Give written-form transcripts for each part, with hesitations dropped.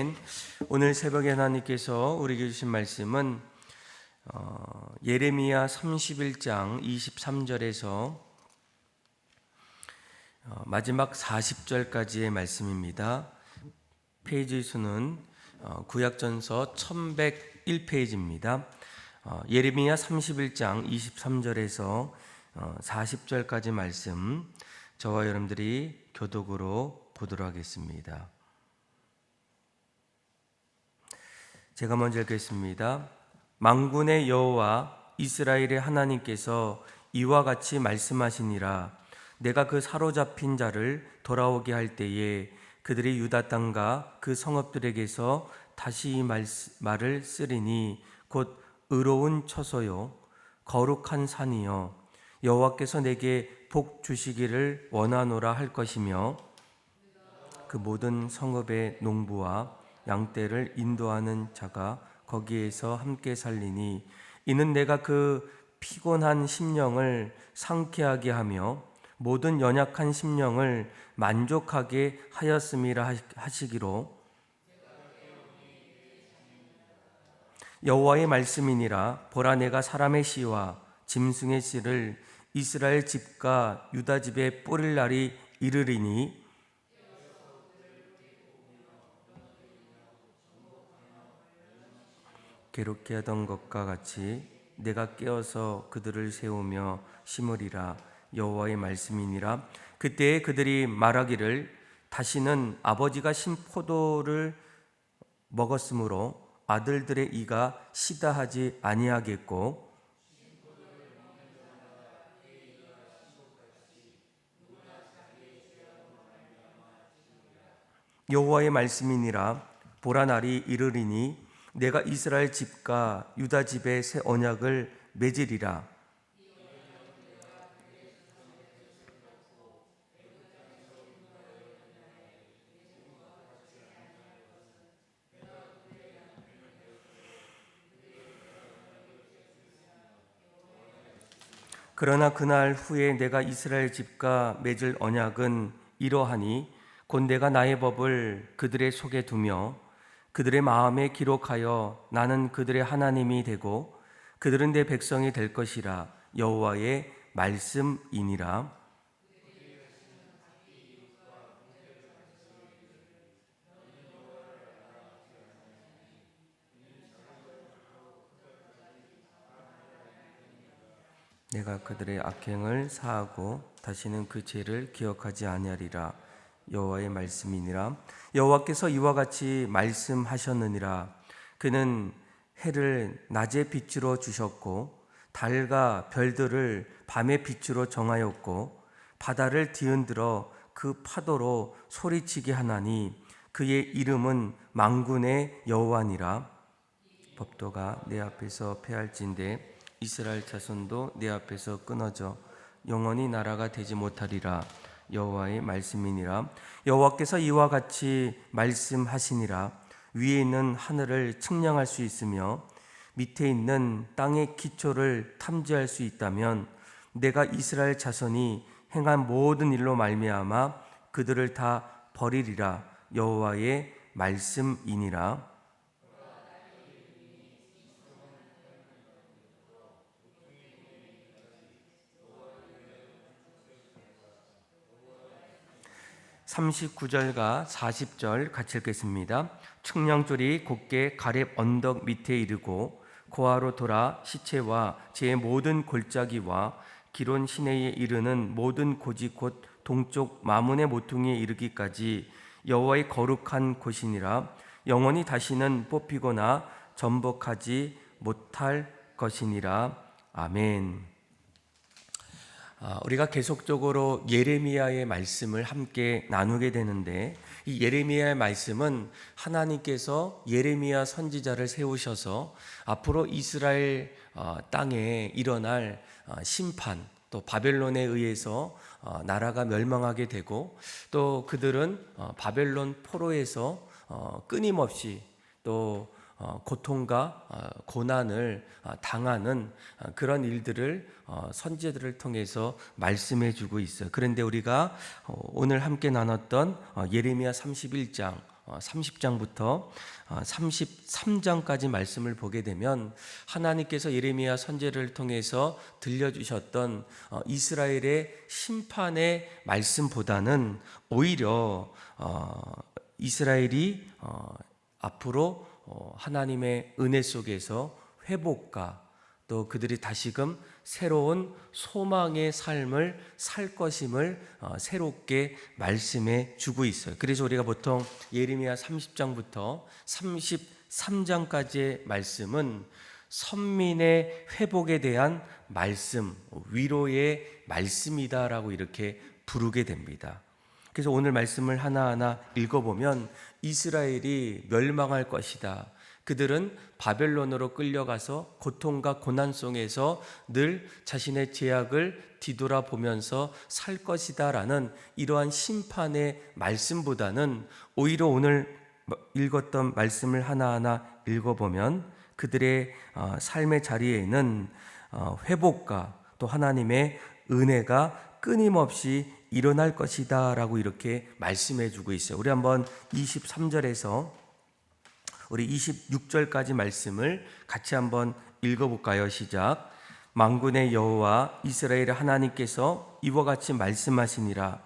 아멘. 오늘 새벽에 하나님께서 우리에게 주신 말씀은 예레미야 31장 23절에서 마지막 40절까지의 말씀입니다. 페이지 수는 구약전서 1101페이지입니다. 예레미야 31장 23절에서 40절까지 말씀, 저와 여러분들이 교독으로 보도록 하겠습니다. 제가 먼저 읽겠습니다. 만군의 여호와 이스라엘의 하나님께서 이와 같이 말씀하시니라. 내가 그 사로잡힌 자를 돌아오게 할 때에 그들이 유다 땅과 그 성읍들에게서 다시 이 말을 쓰리니 곧 의로운 처소요 거룩한 산이요 여호와께서 내게 복 주시기를 원하노라 할 것이며, 그 모든 성읍의 농부와 양떼를 인도하는 자가 거기에서 함께 살리니 이는 내가 그 피곤한 심령을 상쾌하게 하며 모든 연약한 심령을 만족하게 하였음이라 하시기로. 여호와의 말씀이니라. 보라, 내가 사람의 씨와 짐승의 씨를 이스라엘 집과 유다 집에 뿌릴 날이 이르리니 괴롭게 하던 것과 같이 내가 깨어서 그들을 세우며 심으리라. 여호와의 말씀이니라. 그때에 그들이 말하기를 다시는 아버지가 신 포도를 먹었으므로 아들들의 이가 시다 하지 아니하겠고, 여호와의 말씀이니라. 보라, 날이 이르리니 내가 이스라엘 집과 유다 집에 새 언약을 맺으리라. 그러나 그날 후에 내가 이스라엘 집과 맺을 언약은 이러하니 곧 내가 나의 법을 그들의 속에 두며 그들의 마음에 기록하여 나는 그들의 하나님이 되고 그들은 내 백성이 될 것이라. 여호와의 말씀이니라. 내가 그들의 악행을 사하고 다시는 그 죄를 기억하지 아니하리라. 여호와의 말씀이니라. 여호와께서 이와 같이 말씀하셨느니라. 그는 해를 낮의 빛으로 주셨고 달과 별들을 밤의 빛으로 정하였고 바다를 뒤흔들어 그 파도로 소리치게 하나니 그의 이름은 만군의 여호와니라. 법도가 내 앞에서 패할진대 이스라엘 자손도 내 앞에서 끊어져 영원히 나라가 되지 못하리라. 여호와의 말씀이니라. 여호와께서 이와 같이 말씀하시니라. 위에 있는 하늘을 측량할 수 있으며 밑에 있는 땅의 기초를 탐지할 수 있다면 내가 이스라엘 자손이 행한 모든 일로 말미암아 그들을 다 버리리라. 여호와의 말씀이니라. 39절과 40절 같이 읽겠습니다. 측량줄이 곧게 가렙 언덕 밑에 이르고 고아로 돌아 시체와 제 모든 골짜기와 기론 시내에 이르는 모든 고지 곧 동쪽 마문의 모퉁이에 이르기까지 여호와의 거룩한 곳이니라. 영원히 다시는 뽑히거나 전복하지 못할 것이니라. 아멘. 우리가 계속적으로 예레미야의 말씀을 함께 나누게 되는데, 이 예레미야의 말씀은 하나님께서 예레미야 선지자를 세우셔서 앞으로 이스라엘 땅에 일어날 심판, 또 바벨론에 의해서 나라가 멸망하게 되고 또 그들은 바벨론 포로에서 끊임없이 또 고통과 고난을 당하는 그런 일들을 선지자들을 통해서 말씀해 주고 있어요. 그런데 우리가 오늘 함께 나눴던 예레미야 31장 30장부터 33장까지 말씀을 보게 되면 하나님께서 예레미야 선지자를 통해서 들려주셨던 이스라엘의 심판의 말씀보다는 오히려 이스라엘이 앞으로 하나님의 은혜 속에서 회복과 또 그들이 다시금 새로운 소망의 삶을 살 것임을 새롭게 말씀해 주고 있어요. 그래서 우리가 보통 예레미야 30장부터 33장까지의 말씀은 선민의 회복에 대한 말씀, 위로의 말씀이다라고 이렇게 부르게 됩니다. 그래서 오늘 말씀을 하나하나 읽어보면 이스라엘이 멸망할 것이다. 그들은 바벨론으로 끌려가서 고통과 고난 속에서 늘 자신의 죄악을 뒤돌아보면서 살 것이다 라는 이러한 심판의 말씀보다는 오히려 오늘 읽었던 말씀을 하나하나 읽어보면 그들의 삶의 자리에는 회복과 또 하나님의 은혜가 끊임없이 일어날 것이다 라고 이렇게 말씀해 주고 있어요. 우리 한번 23절에서 우리 26절까지 말씀을 같이 한번 읽어볼까요? 시작. 만군의 여호와 이스라엘의 하나님께서 이와 같이 말씀하시니라.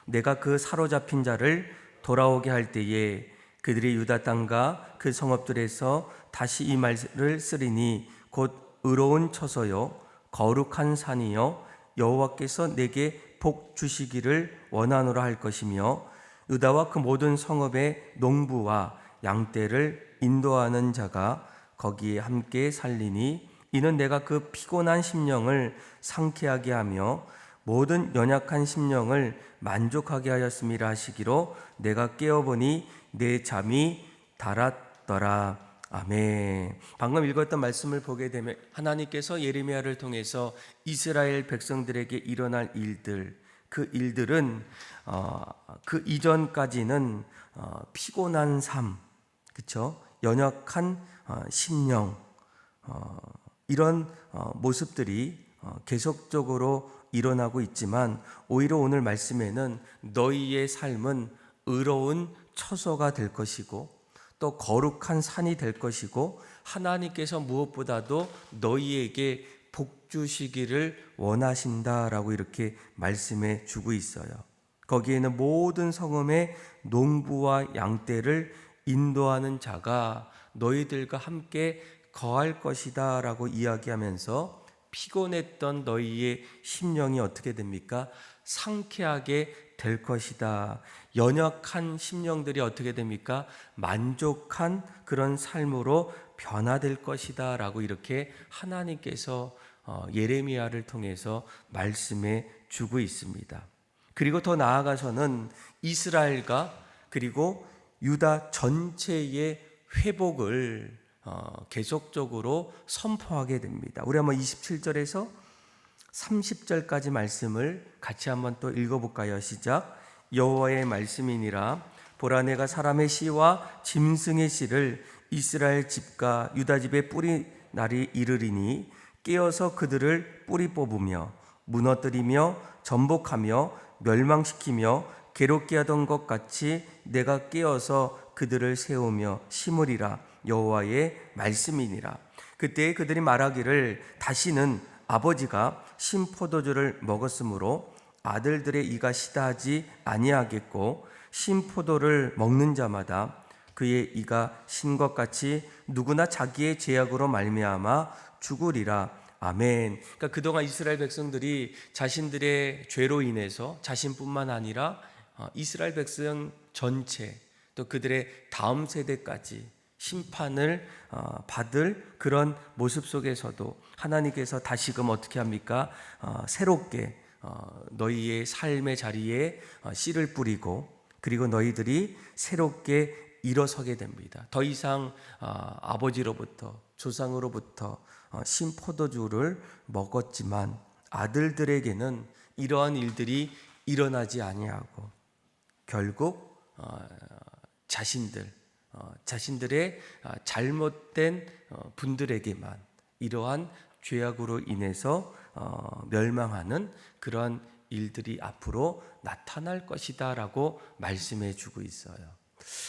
내가 그 사로잡힌 자를 돌아오게 할 때에 그들이 유다 땅과 그 성읍들에서 다시 이 말을 쓰리니 곧 의로운 처소요 거룩한 산이요 여호와께서 내게 복 주시기를 원하노라 할 것이며 유다와 그 모든 성읍의 농부와 양떼를 인도하는 자가 거기에 함께 살리니 이는 내가 그 피곤한 심령을 상쾌하게 하며 모든 연약한 심령을 만족하게 하였음이라 하시기로 내가 깨어보니 내 잠이 달았더라. 아멘. 방금 읽었던 말씀을 보게 되면 하나님께서 예레미야를 통해서 이스라엘 백성들에게 일어날 일들, 그 일들은 그 이전까지는 피곤한 삶, 그렇죠? 연약한 심령, 이런 모습들이 계속적으로 일어나고 있지만 오히려 오늘 말씀에는 너희의 삶은 의로운 처소가 될 것이고 또 거룩한 산이 될 것이고 하나님께서 무엇보다도 너희에게 복 주시기를 원하신다라고 이렇게 말씀해 주고 있어요. 거기에는 모든 성읍의 농부와 양떼를 인도하는 자가 너희들과 함께 거할 것이다 라고 이야기하면서 피곤했던 너희의 심령이 어떻게 됩니까? 상쾌하게 될 것이다. 연약한 심령들이 어떻게 됩니까? 만족한 그런 삶으로 변화될 것이다 라고 이렇게 하나님께서 예레미야를 통해서 말씀해 주고 있습니다. 그리고 더 나아가서는 이스라엘과 그리고 유다 전체의 회복을 계속적으로 선포하게 됩니다. 우리 한번 27절에서 30절까지 말씀을 같이 한번 또 읽어볼까요? 시작. 여호와의 말씀이니라. 보라 내가 사람의 씨와 짐승의 씨를 이스라엘 집과 유다 집에 뿌리 날이 이르리니 깨어서 그들을 뿌리 뽑으며 무너뜨리며 전복하며 멸망시키며 괴롭게 하던 것 같이 내가 깨어서 그들을 세우며 심으리라. 여호와의 말씀이니라. 그때 그들이 말하기를 다시는 아버지가 신포도주를 먹었으므로 아들들의 이가 시다하지 아니하겠고 신포도를 먹는 자마다 그의 이가 신 것 같이 누구나 자기의 죄악으로 말미암아 죽으리라. 아멘. 그러니까 그동안 이스라엘 백성들이 자신들의 죄로 인해서 자신뿐만 아니라 이스라엘 백성 전체 또 그들의 다음 세대까지 심판을 받을 그런 모습 속에서도 하나님께서 다시금 어떻게 합니까? 새롭게 너희의 삶의 자리에 씨를 뿌리고 그리고 너희들이 새롭게 일어서게 됩니다. 더 이상 아버지로부터 조상으로부터 신포도주를 먹었지만 아들들에게는 이러한 일들이 일어나지 아니하고 결국 자신들의 잘못된 분들에게만 이러한 죄악으로 인해서 멸망하는 그런 일들이 앞으로 나타날 것이다 라고 말씀해 주고 있어요.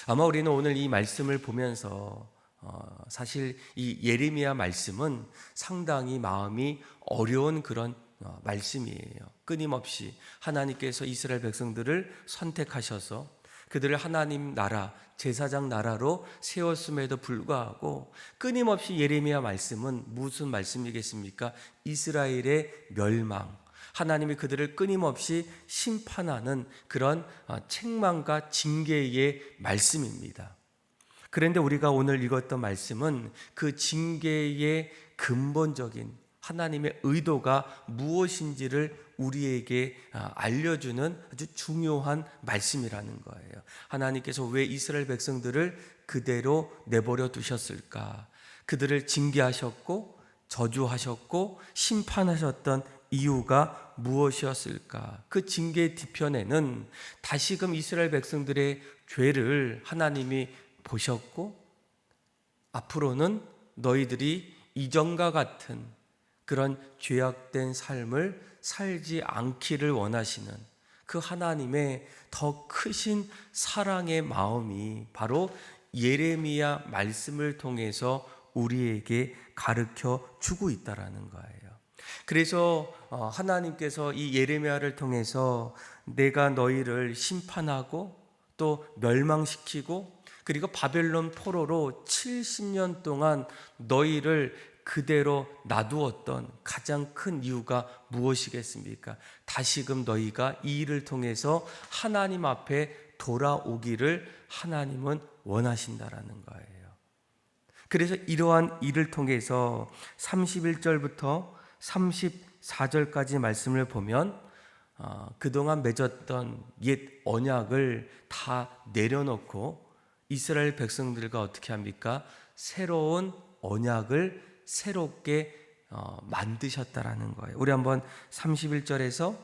아마 우리는 오늘 이 말씀을 보면서 사실 이 예레미야 말씀은 상당히 마음이 어려운 그런 말씀이에요. 끊임없이 하나님께서 이스라엘 백성들을 선택하셔서 그들을 하나님 나라, 제사장 나라로 세웠음에도 불구하고 끊임없이 예레미야 말씀은 무슨 말씀이겠습니까? 이스라엘의 멸망, 하나님이 그들을 끊임없이 심판하는 그런 책망과 징계의 말씀입니다. 그런데 우리가 오늘 읽었던 말씀은 그 징계의 근본적인 하나님의 의도가 무엇인지를 우리에게 알려주는 아주 중요한 말씀이라는 거예요. 하나님께서 왜 이스라엘 백성들을 그대로 내버려 두셨을까? 그들을 징계하셨고 저주하셨고 심판하셨던 이유가 무엇이었을까? 그 징계의 뒤편에는 다시금 이스라엘 백성들의 죄를 하나님이 보셨고 앞으로는 너희들이 이전과 같은 그런 죄악된 삶을 살지 않기를 원하시는 그 하나님의 더 크신 사랑의 마음이 바로 예레미야 말씀을 통해서 우리에게 가르쳐 주고 있다라는 거예요. 그래서 하나님께서 이 예레미야를 통해서 내가 너희를 심판하고 또 멸망시키고 그리고 바벨론 포로로 70년 동안 너희를 그대로 놔두었던 가장 큰 이유가 무엇이겠습니까? 다시금 너희가 이 일을 통해서 하나님 앞에 돌아오기를 하나님은 원하신다라는 거예요. 그래서 이러한 일을 통해서 31절부터 34절까지 말씀을 보면 그동안 맺었던 옛 언약을 다 내려놓고 이스라엘 백성들과 어떻게 합니까? 새로운 언약을 새롭게 만드셨다라는 거예요. 우리 한번 31절에서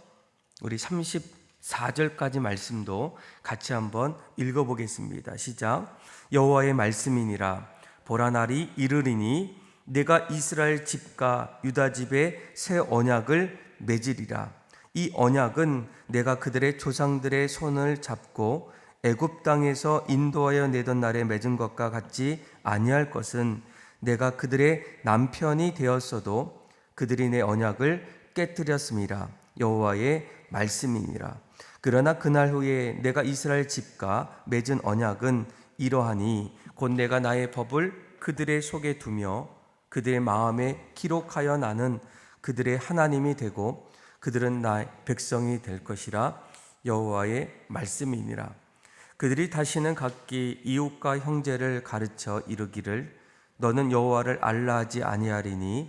우리 34절까지 말씀도 같이 한번 읽어보겠습니다. 시작. 여호와의 말씀이니라. 보라 날이 이르리니 내가 이스라엘 집과 유다 집에 새 언약을 맺으리라. 이 언약은 내가 그들의 조상들의 손을 잡고 애굽 땅에서 인도하여 내던 날에 맺은 것과 같지 아니할 것은 내가 그들의 남편이 되었어도 그들이 내 언약을 깨뜨렸음이라. 여호와의 말씀이니라. 그러나 그날 후에 내가 이스라엘 집과 맺은 언약은 이러하니 곧 내가 나의 법을 그들의 속에 두며 그들의 마음에 기록하여 나는 그들의 하나님이 되고 그들은 나의 백성이 될 것이라. 여호와의 말씀이니라. 그들이 다시는 각기 이웃과 형제를 가르쳐 이르기를 너는 여호와를 알라 하지 아니하리니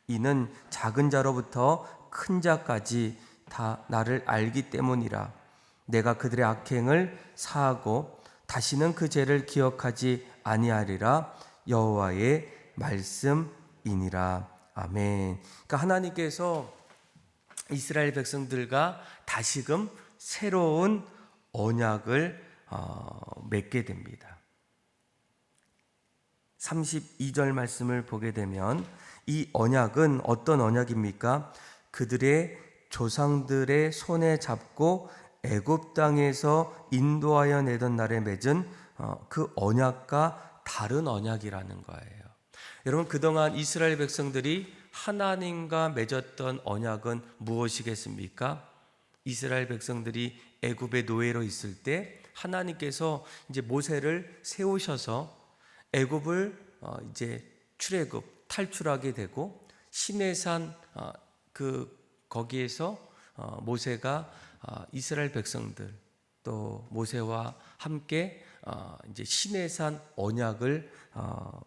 이는 작은 자로부터 큰 자까지 다 나를 알기 때문이라. 내가 그들의 악행을 사하고 다시는 그 죄를 기억하지 아니하리라. 여호와의 말씀이니라. 아멘. 그러니까 하나님께서 이스라엘 백성들과 다시금 새로운 언약을 맺게 됩니다. 32절 말씀을 보게 되면 이 언약은 어떤 언약입니까? 그들의 조상들의 손에 잡고 애굽 땅에서 인도하여 내던 날에 맺은 그 언약과 다른 언약이라는 거예요. 여러분, 그동안 이스라엘 백성들이 하나님과 맺었던 언약은 무엇이겠습니까? 이스라엘 백성들이 애굽의 노예로 있을 때 하나님께서 이제 모세를 세우셔서 애굽을 이제 출애굽 탈출하게 되고 시내산 거기에서 모세가 이스라엘 백성들 또 모세와 함께 이제 시내산 언약을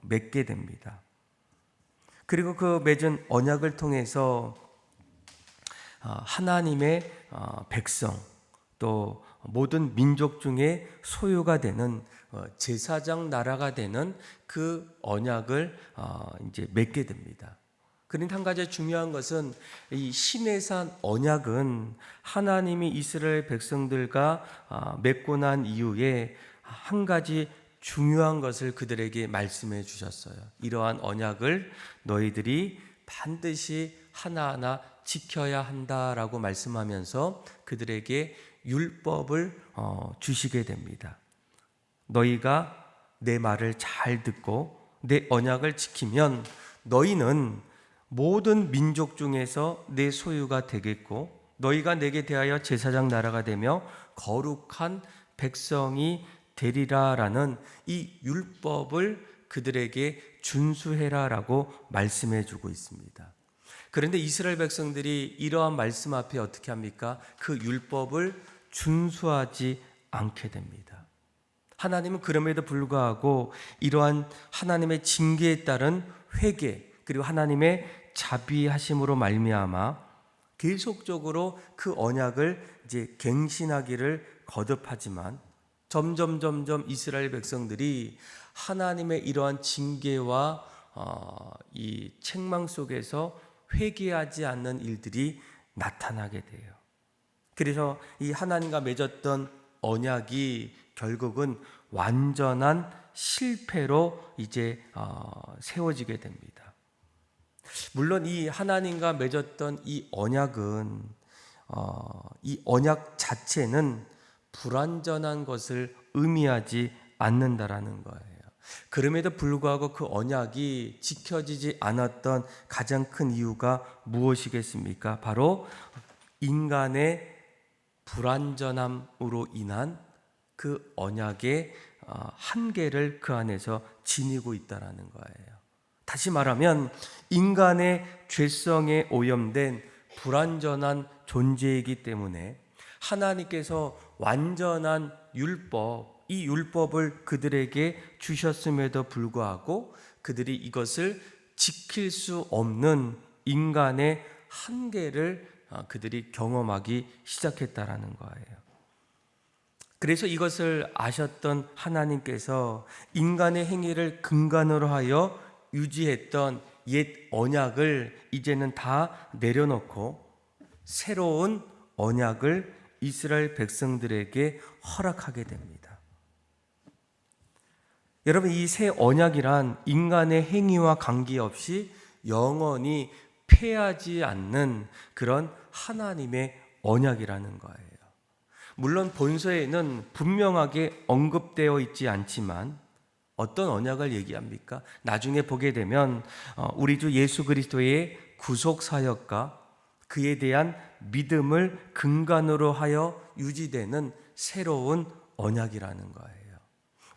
맺게 됩니다. 그리고 그 맺은 언약을 통해서 하나님의 백성 또 모든 민족 중에 소유가 되는 제사장 나라가 되는 그 언약을 이제 맺게 됩니다. 그런데 한 가지 중요한 것은 이 시내산 언약은 하나님이 이스라엘 백성들과 맺고 난 이후에 한 가지 중요한 것을 그들에게 말씀해 주셨어요. 이러한 언약을 너희들이 반드시 하나하나 지켜야 한다라고 말씀하면서 그들에게 율법을 주시게 됩니다. 너희가 내 말을 잘 듣고 내 언약을 지키면 너희는 모든 민족 중에서 내 소유가 되겠고 너희가 내게 대하여 제사장 나라가 되며 거룩한 백성이 되리라라는 이 율법을 그들에게 준수해라라고 말씀해 주고 있습니다. 그런데 이스라엘 백성들이 이러한 말씀 앞에 어떻게 합니까? 그 율법을 준수하지 않게 됩니다. 하나님은 그럼에도 불구하고 이러한 하나님의 징계에 따른 회개 그리고 하나님의 자비하심으로 말미암아 계속적으로 그 언약을 이제 갱신하기를 거듭하지만 점점 이스라엘 백성들이 하나님의 이러한 징계와 이 책망 속에서 회개하지 않는 일들이 나타나게 돼요. 그래서 이 하나님과 맺었던 언약이 결국은 완전한 실패로 이제 세워지게 됩니다. 물론 이 하나님과 맺었던 이 언약은 이 언약 자체는 불완전한 것을 의미하지 않는다라는 거예요. 그럼에도 불구하고 그 언약이 지켜지지 않았던 가장 큰 이유가 무엇이겠습니까? 바로 인간의 불완전함으로 인한 그 언약의 한계를 그 안에서 지니고 있다는 거예요. 다시 말하면 인간의 죄성에 오염된 불완전한 존재이기 때문에 하나님께서 완전한 율법, 이 율법을 그들에게 주셨음에도 불구하고 그들이 이것을 지킬 수 없는 인간의 한계를 그들이 경험하기 시작했다라는 거예요. 그래서 이것을 아셨던 하나님께서 인간의 행위를 근간으로 하여 유지했던 옛 언약을 이제는 다 내려놓고 새로운 언약을 이스라엘 백성들에게 허락하게 됩니다. 여러분, 이 새 언약이란 인간의 행위와 관계없이 영원히 패하지 않는 그런 하나님의 언약이라는 거예요. 물론 본서에는 분명하게 언급되어 있지 않지만 어떤 언약을 얘기합니까? 나중에 보게 되면 우리 주 예수 그리스도의 구속 사역과 그에 대한 믿음을 근간으로 하여 유지되는 새로운 언약이라는 거예요.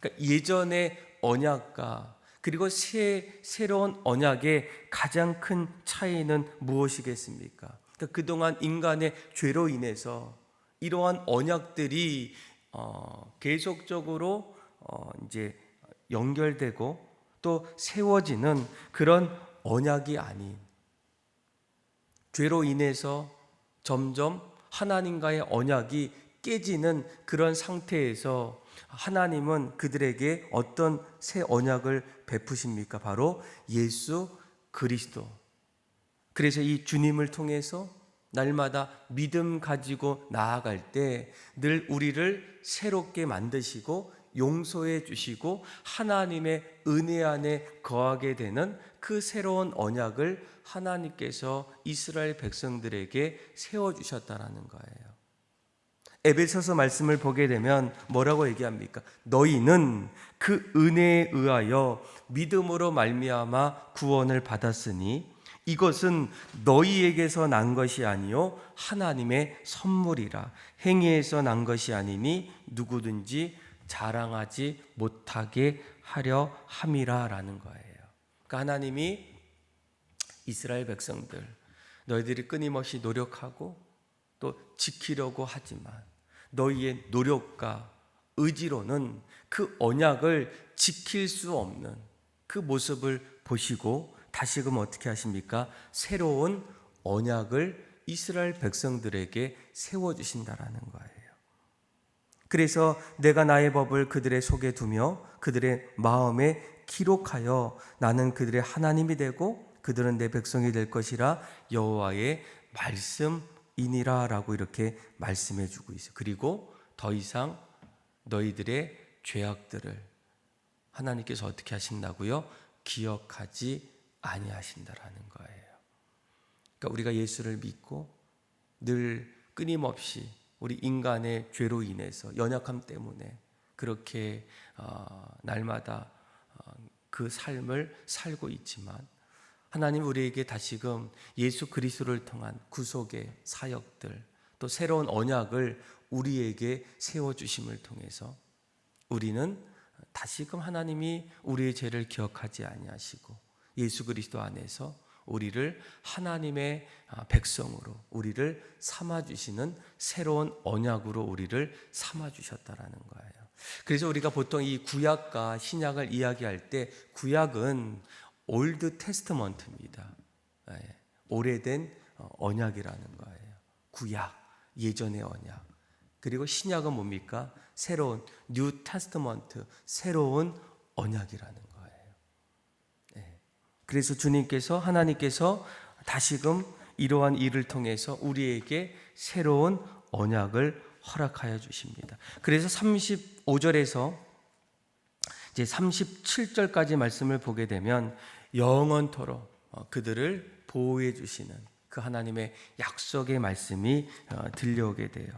그러니까 예전의 언약과 그리고 새로운 언약의 가장 큰 차이는 무엇이겠습니까? 그러니까 그동안 인간의 죄로 인해서 이러한 언약들이 계속적으로 이제 연결되고 또 세워지는 그런 언약이 아닌, 죄로 인해서 점점 하나님과의 언약이 깨지는 그런 상태에서 하나님은 그들에게 어떤 새 언약을 베푸십니까? 바로 예수 그리스도. 그래서 이 주님을 통해서 날마다 믿음 가지고 나아갈 때 늘 우리를 새롭게 만드시고 용서해 주시고 하나님의 은혜 안에 거하게 되는 그 새로운 언약을 하나님께서 이스라엘 백성들에게 세워주셨다는 거예요. 에베소서 말씀을 보게 되면 뭐라고 얘기합니까? 너희는 그 은혜에 의하여 믿음으로 말미암아 구원을 받았으니 이것은 너희에게서 난 것이 아니요 하나님의 선물이라. 행위에서 난 것이 아니니 누구든지 자랑하지 못하게 하려 함이라라는 거예요. 그러니까 하나님이 이스라엘 백성들, 너희들이 끊임없이 노력하고 또 지키려고 하지만 너희의 노력과 의지로는 그 언약을 지킬 수 없는 그 모습을 보시고 다시금 어떻게 하십니까? 새로운 언약을 이스라엘 백성들에게 세워주신다라는 거예요. 그래서 내가 나의 법을 그들의 속에 두며 그들의 마음에 기록하여 나는 그들의 하나님이 되고 그들은 내 백성이 될 것이라 여호와의 말씀이니라 라고 이렇게 말씀해 주고 있어요. 그리고 더 이상 너희들의 죄악들을 하나님께서 어떻게 하신다고요? 기억하지 아니하신다라는 거예요. 그러니까 우리가 예수를 믿고 늘 끊임없이 우리 인간의 죄로 인해서 연약함 때문에 그렇게 날마다 그 삶을 살고 있지만 하나님 우리에게 다시금 예수 그리스도를 통한 구속의 사역들 또 새로운 언약을 우리에게 세워주심을 통해서 우리는 다시금 하나님이 우리의 죄를 기억하지 아니하시고 예수 그리스도 안에서 우리를 하나님의 백성으로 우리를 삼아주시는 새로운 언약으로 우리를 삼아주셨다라는 거예요. 그래서 우리가 보통 이 구약과 신약을 이야기할 때 구약은 올드 테스트먼트입니다. 오래된 언약이라는 거예요. 구약, 예전의 언약. 그리고 신약은 뭡니까? 새로운 뉴 테스트먼트, 새로운 언약이라는 거예요. 그래서 주님께서 하나님께서 다시금 이러한 일을 통해서 우리에게 새로운 언약을 허락하여 주십니다. 그래서 35절에서 이제 37절까지 말씀을 보게 되면 영원토록 그들을 보호해 주시는 그 하나님의 약속의 말씀이 들려오게 돼요.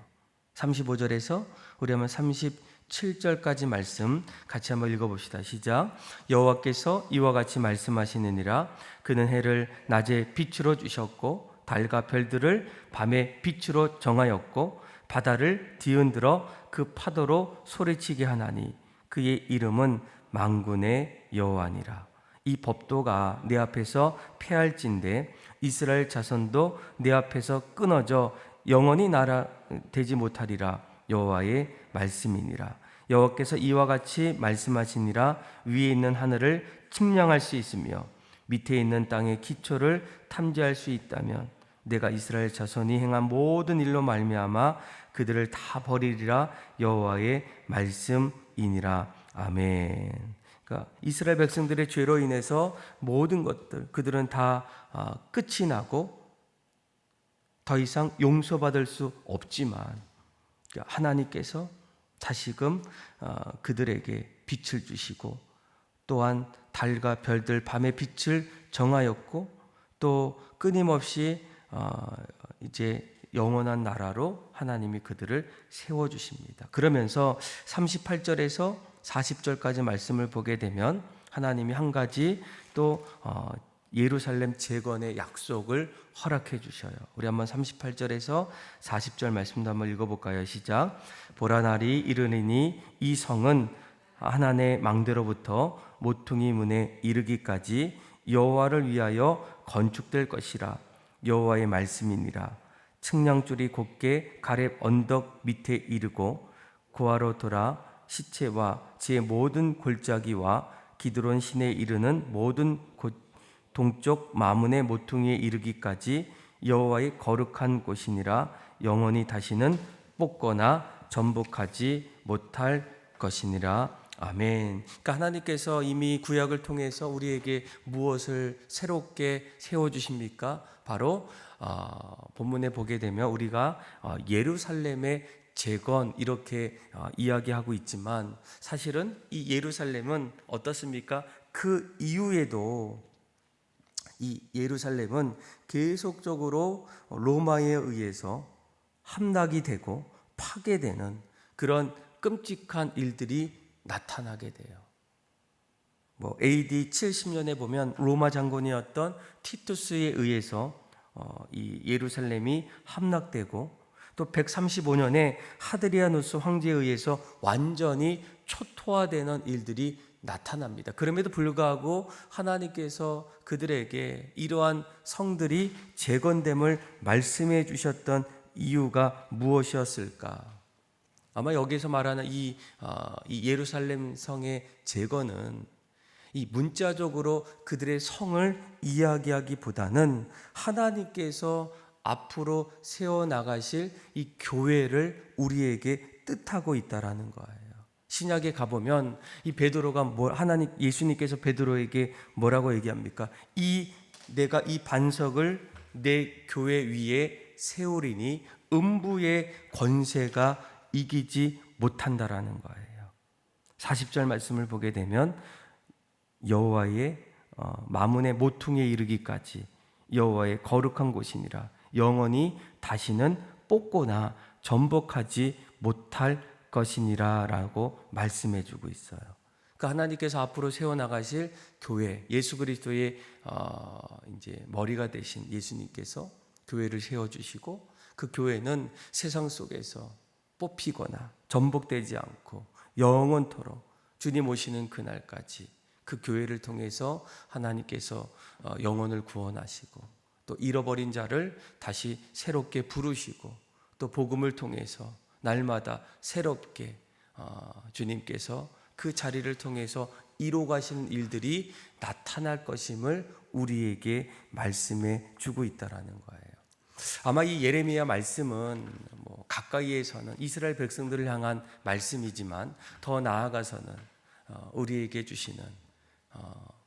35절에서 우리 한번 37절까지 말씀 같이 한번 읽어봅시다. 시작. 여호와께서 이와 같이 말씀하시느니라. 그는 해를 낮에 빛으로 주셨고 달과 별들을 밤에 빛으로 정하였고 바다를 뒤흔들어 그 파도로 소리치게 하나니 그의 이름은 만군의 여호와니라. 이 법도가 내 앞에서 패할진대 이스라엘 자손도 내 앞에서 끊어져 영원히 나라 되지 못하리라. 여호와의 말씀이니라. 여호와께서 이와 같이 말씀하시니라. 위에 있는 하늘을 측량할 수 있으며 밑에 있는 땅의 기초를 탐지할 수 있다면 내가 이스라엘 자손이 행한 모든 일로 말미암아 그들을 다 버리리라. 여호와의 말씀이니라. 아멘. 그러니까 이스라엘 백성들의 죄로 인해서 모든 것들 그들은 다 끝이 나고 더 이상 용서받을 수 없지만 하나님께서 다시금 그들에게 빛을 주시고 또한 달과 별들 밤의 빛을 정하였고 또 끊임없이 이제 영원한 나라로 하나님이 그들을 세워주십니다. 그러면서 38절에서 40절까지 말씀을 보게 되면 하나님이 한 가지 또 예루살렘 재건의 약속을 허락해 주셔요. 우리 한번 38절에서 40절 말씀도 한번 읽어볼까요? 시작. 보라 날이 이르리니 이 성은 하나님의 망대로부터 모퉁이 문에 이르기까지 여호와를 위하여 건축될 것이라. 여호와의 말씀이니라. 측량줄이 곧게 가렙 언덕 밑에 이르고 고아로 돌아 시체와 지의 모든 골짜기와 기드론 시내에 이르는 모든 곳 동쪽 마문의 모퉁이에 이르기까지 여호와의 거룩한 곳이니라. 영원히 다시는 뽑거나 전복하지 못할 것이니라. 아멘. 그러니까 하나님께서 이미 구약을 통해서 우리에게 무엇을 새롭게 세워주십니까? 바로 본문에 보게 되면 우리가 예루살렘의 재건 이렇게 이야기하고 있지만 사실은 이 예루살렘은 어떻습니까? 그 이후에도 이 예루살렘은 계속적으로 로마에 의해서 함락이 되고 파괴되는 그런 끔찍한 일들이 나타나게 돼요. AD 70년에 보면 로마 장군이었던 티투스에 의해서 이 예루살렘이 함락되고 또 135년에 하드리아누스 황제에 의해서 완전히 초토화되는 일들이 나타납니다. 그럼에도 불구하고 하나님께서 그들에게 이러한 성들이 재건됨을 말씀해 주셨던 이유가 무엇이었을까? 아마 여기서 말하는 이 예루살렘 성의 재건은 이 문자적으로 그들의 성을 이야기하기보다는 하나님께서 앞으로 세워나가실 이 교회를 우리에게 뜻하고 있다라는 거예요. 신약에 가보면 이 베드로가 예수님께서 베드로에게 뭐라고 얘기합니까? 내가 이 반석을 내 교회 위에 세우리니 음부의 권세가 이기지 못한다라는 거예요. 40절 말씀을 보게 되면 여호와의 마문의 모퉁이에 이르기까지 여호와의 거룩한 곳이니라. 영원히 다시는 뽑거나 전복하지 못할 것이니라 라고 말씀해 주고 있어요. 그러니까 하나님께서 앞으로 세워나가실 교회, 예수 그리스도의 이제 머리가 되신 예수님께서 교회를 세워주시고, 그 교회는 세상 속에서 뽑히거나 전복되지 않고 영원토록 주님 오시는 그날까지 그 교회를 통해서 하나님께서 영혼을 구원하시고, 또 잃어버린 자를 다시 새롭게 부르시고, 또 복음을 통해서 날마다 새롭게 주님께서 그 자리를 통해서 이루어 가시는 일들이 나타날 것임을 우리에게 말씀해 주고 있다라는 거예요. 아마 이 예레미야 말씀은 가까이에서는 이스라엘 백성들을 향한 말씀이지만, 더 나아가서는 우리에게 주시는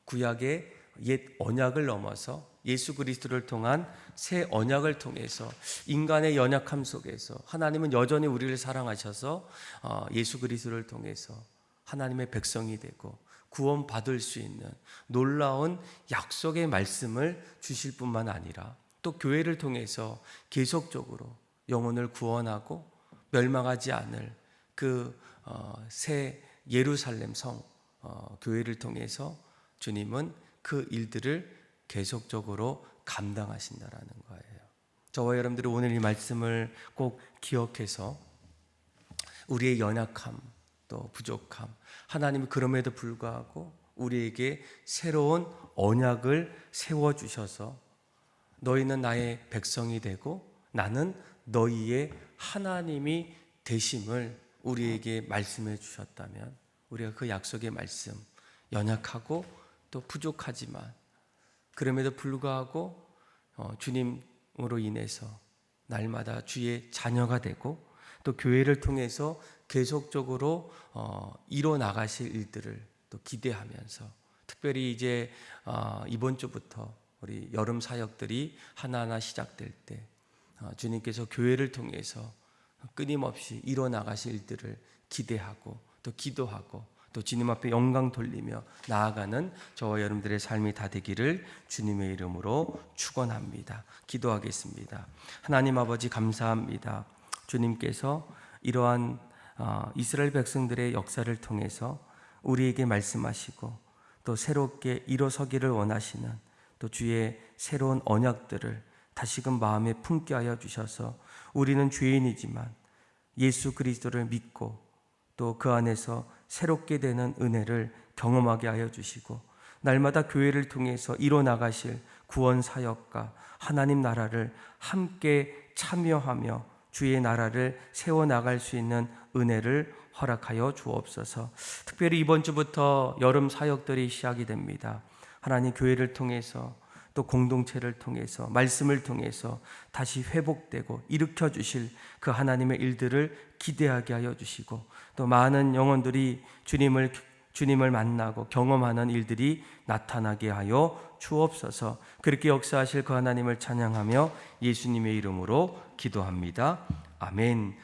구약의 옛 언약을 넘어서 예수 그리스도를 통한 새 언약을 통해서 인간의 연약함 속에서 하나님은 여전히 우리를 사랑하셔서 예수 그리스도를 통해서 하나님의 백성이 되고 구원받을 수 있는 놀라운 약속의 말씀을 주실 뿐만 아니라, 또 교회를 통해서 계속적으로 영혼을 구원하고 멸망하지 않을 그 새 예루살렘 성 교회를 통해서 주님은 그 일들을 계속적으로 감당하신다라는 거예요. 저와 여러분들이 오늘 이 말씀을 꼭 기억해서 우리의 연약함, 또 부족함, 하나님이 그럼에도 불구하고 우리에게 새로운 언약을 세워주셔서 너희는 나의 백성이 되고 나는 너희의 하나님이 되심을 우리에게 말씀해 주셨다면, 우리가 그 약속의 말씀, 연약하고 또 부족하지만 그럼에도 불구하고 주님으로 인해서 날마다 주의 자녀가 되고, 또 교회를 통해서 계속적으로 이뤄나가실 일들을 또 기대하면서, 특별히 이제 이번 주부터 우리 여름 사역들이 하나하나 시작될 때 주님께서 교회를 통해서 끊임없이 이뤄나가실 일들을 기대하고 또 기도하고 또 주님 앞에 영광 돌리며 나아가는 저와 여러분들의 삶이 다 되기를 주님의 이름으로 축원합니다. 기도하겠습니다. 하나님 아버지, 감사합니다. 주님께서 이러한 이스라엘 백성들의 역사를 통해서 우리에게 말씀하시고 또 새롭게 일어서기를 원하시는 또 주의 새로운 언약들을 다시금 마음에 품게 하여 주셔서, 우리는 죄인이지만 예수 그리스도를 믿고 또 그 안에서 새롭게 되는 은혜를 경험하게 하여 주시고, 날마다 교회를 통해서 이뤄나가실 구원 사역과 하나님 나라를 함께 참여하며 주의 나라를 세워나갈 수 있는 은혜를 허락하여 주옵소서. 특별히 이번 주부터 여름 사역들이 시작이 됩니다. 하나님, 교회를 통해서 또 공동체를 통해서 말씀을 통해서 다시 회복되고 일으켜 주실 그 하나님의 일들을 기대하게 하여 주시고, 또 많은 영혼들이 주님을 만나고 경험하는 일들이 나타나게 하여 주옵소서. 그렇게 역사하실 그 하나님을 찬양하며 예수님의 이름으로 기도합니다. 아멘.